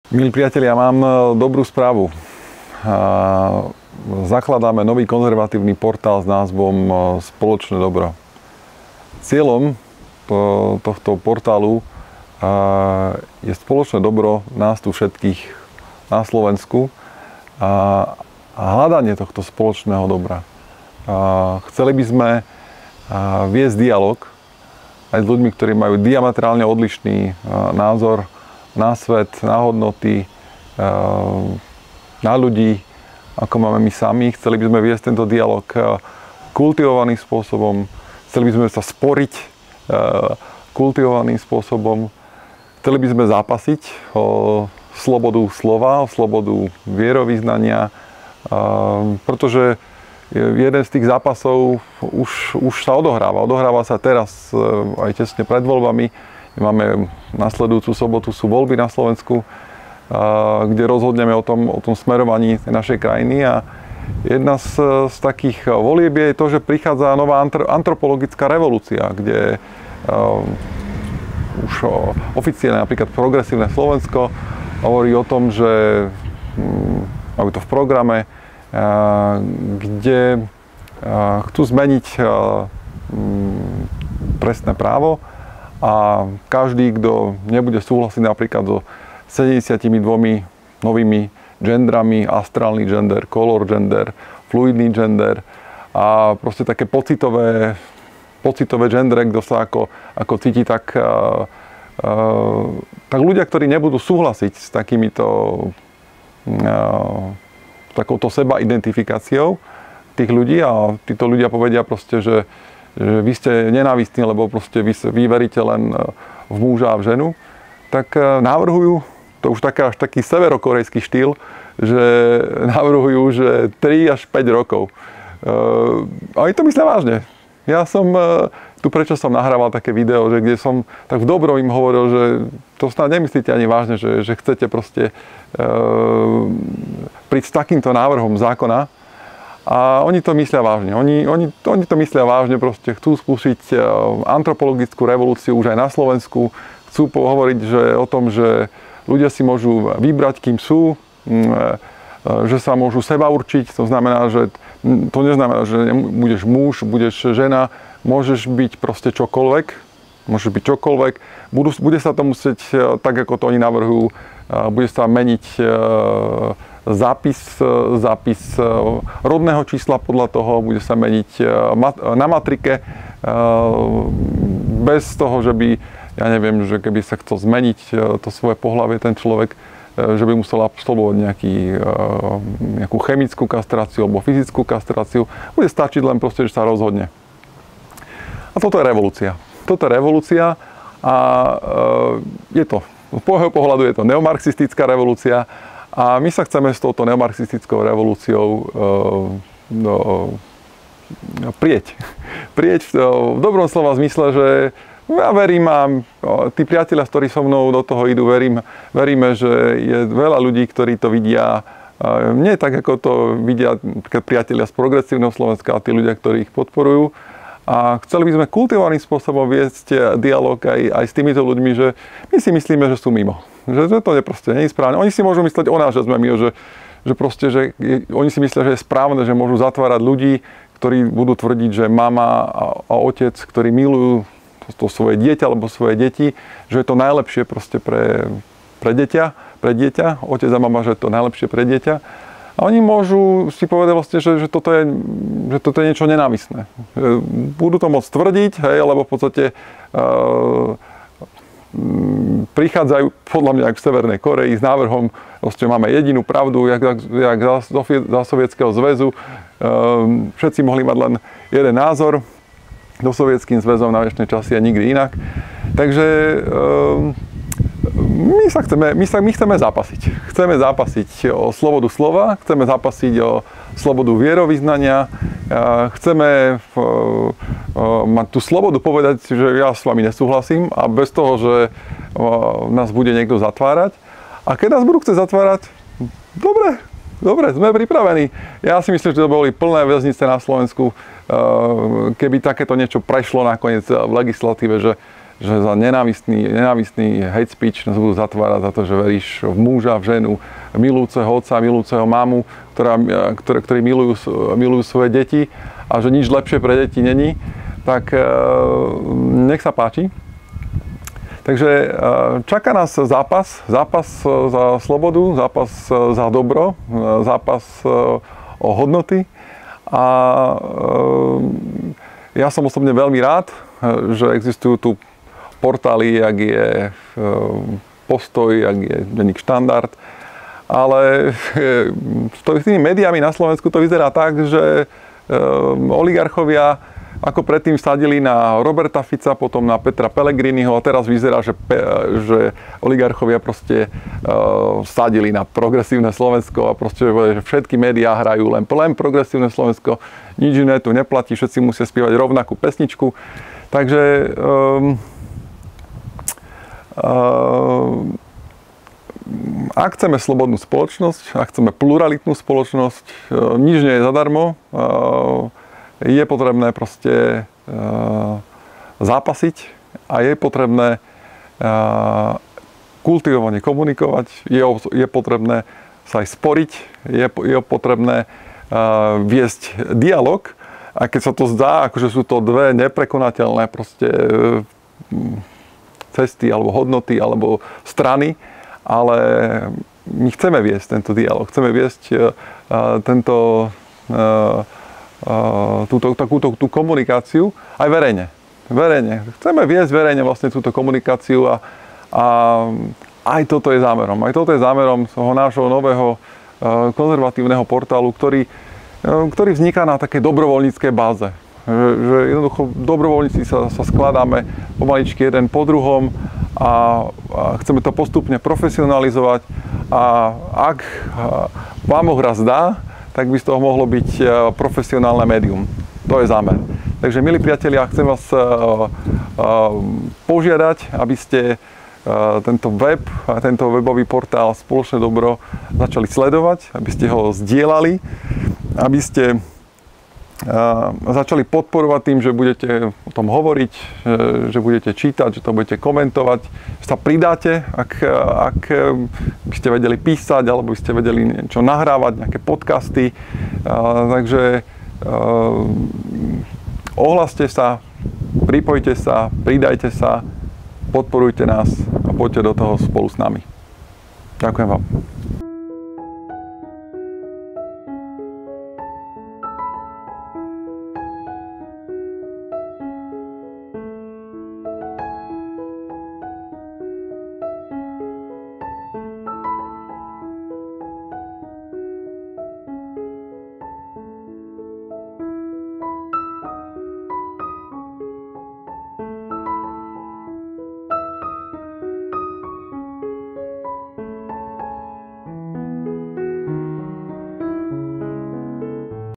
Milí priatelia, mám dobrú správu. Zakladáme nový konzervatívny portál s názvom Spoločné dobro. Cieľom tohto portálu je spoločné dobro nás tu všetkých na Slovensku a hľadanie tohto spoločného dobra. Chceli by sme viesť dialog aj s ľuďmi, ktorí majú diametrálne odlišný názor na svet, na hodnoty, na ľudí, ako máme my sami. Chceli by sme viesť tento dialog kultivovaným spôsobom. Chceli by sme sa sporiť kultivovaným spôsobom. Chceli by sme zápasiť o slobodu slova, o slobodu vierovyznania, pretože jeden z tých zápasov už sa odohráva. Odohráva sa teraz aj tesne pred voľbami. Máme nasledujúcu sobotu, sú voľby na Slovensku, kde rozhodneme o tom smerovaní našej krajiny. A jedna z takých volieb je to, že prichádza nová antropologická revolúcia, kde už oficiálne napríklad Progresívne Slovensko hovorí o tom, že majú to v programe, kde chcú zmeniť trestné právo a každý, kto nebude súhlasiť napríklad so 72 novými gendrami, astrálny gender, color gender, fluidný gender a proste také pocitové gendre, kto sa ako cíti, tak ľudia, ktorí nebudú súhlasiť s takouto seba identifikáciou tých ľudí a títo ľudia povedia proste, že vy ste nenávistní, lebo proste vy veríte len v muža a v ženu, tak navrhujú, to už až taký severokorejský štýl, že navrhujú, že 3 až 5 rokov. A oni to myslia vážne. Ja som tu prečo som nahrával také video, že kde som tak v dobrom im hovoril, že to snad nemyslíte ani vážne, že chcete proste prísť s takýmto návrhom zákona. A oni to myslia vážne. Oni to myslia vážne, proste chcú skúsiť antropologickú revolúciu už aj na Slovensku. Chcú hovoriť o tom, že ľudia si môžu vybrať, kým sú, že sa môžu seba určiť. To neznamená, že budeš muž, budeš žena, môžeš byť proste čokoľvek. Môžeš byť čokoľvek. Bude sa to musieť, tak ako to oni navrhujú, bude sa meniť zápis rodného čísla podľa toho, bude sa meniť na matrike bez toho, že by, ja neviem, že keby sa chcel zmeniť to svoje pohlavie ten človek, že by musel absolvovať nejakú chemickú kastráciu alebo fyzickú kastráciu. Bude stačiť len proste, že sa rozhodne. A toto je revolúcia. Toto je revolúcia a je to, z môjho pohľadu je to neomarxistická revolúcia a my sa chceme s touto neomarxistickou revolúciou prieť. Prieť v dobrom slova zmysle, že ja verím a tí priatelia, ktorí so mnou do toho idú, veríme, že je veľa ľudí, ktorí to vidia nie tak, ako to vidia priatelia z Progresívneho Slovenska a tí ľudia, ktorí ich podporujú. A chceli by sme kultivovaným spôsobom viesť dialog aj s týmito ľuďmi, že my si myslíme, že sú mimo. Že to proste nie je správne. Oni si môžu mysleť o nás, že sme mimo, že oni si myslia, že je správne, že môžu zatvárať ľudí, ktorí budú tvrdiť, že mama a otec, ktorí milujú to svoje dieťa alebo svoje deti, že je to najlepšie proste pre dieťa. Otec a mama, že je to najlepšie pre dieťa. A oni môžu si povedať vlastne, že toto je niečo nenávistné. Budú to môcť tvrdiť, hej, lebo v podstate prichádzajú podľa mňa aj v Severnej Koreji s návrhom, vlastne máme jedinú pravdu, jak za Sovietskeho zväzu. Všetci mohli mať len jeden názor. Do Sovietským zväzom na dnešné časy a nikdy inak. Takže my chceme zápasiť. Chceme zápasiť o slobodu slova, chceme zápasiť o slobodu vierovyznania, chceme mať tú slobodu povedať, že ja s vami nesúhlasím a bez toho, že nás bude niekto zatvárať. A keď nás budú chcieť zatvárať, dobre, sme pripravení. Ja si myslím, že to boli plné väznice na Slovensku, keby takéto niečo prešlo nakoniec v legislatíve, že že za nenávistný hate speech nás budú zatvárať za to, že veríš v muža, v ženu, milujúceho otca, milujúceho mamu, ktorí milujú svoje deti a že nič lepšie pre deti není, tak nech sa páči. Takže čaká nás zápas za slobodu, zápas za dobro, zápas o hodnoty a ja som osobne veľmi rád, že existujú tu portály, jak je Postoj, jak je denník Štandard, ale s tými médiami na Slovensku to vyzerá tak, že oligarchovia ako predtým sadili na Roberta Fica, potom na Petra Pellegriniho a teraz vyzerá, že oligarchovia proste sadili na progresívne Slovensko a proste že všetky médiá hrajú len progresívne Slovensko, nič iné tu neplatí, všetci musia spievať rovnakú pesničku. Takže ak chceme slobodnú spoločnosť, ak chceme pluralitnú spoločnosť, nič nie je zadarmo, je potrebné proste zápasiť a je potrebné kultivovane komunikovať, je potrebné sa aj sporiť, je potrebné viesť dialog, a keď sa to zdá, akože sú to dve neprekonateľné proste cesty alebo hodnoty alebo strany, ale my chceme viesť tento dialog, chceme viesť tú komunikáciu aj verejne. Chceme viesť verejne vlastne túto komunikáciu a aj toto je zámerom. Aj toto je zámerom toho nášho nového konzervatívneho portálu, ktorý vzniká na takej dobrovoľníckej báze. Že jednoducho dobrovoľníci sa skladáme pomaličky jeden po druhom a chceme to postupne profesionalizovať a ak vám ho hra zdá, tak by z toho mohlo byť profesionálne médium. To je zámer. Takže, milí priatelia, chcem vás požiadať, aby ste tento web a tento webový portál Spoločné dobro začali sledovať, aby ste ho zdieľali, aby ste začali podporovať tým, že budete o tom hovoriť, že budete čítať, že to budete komentovať, že sa pridáte, ak by ste vedeli písať, alebo by ste vedeli niečo nahrávať, nejaké podcasty. Takže ohláste sa, pripojte sa, pridajte sa, podporujte nás a poďte do toho spolu s nami. Ďakujem vám.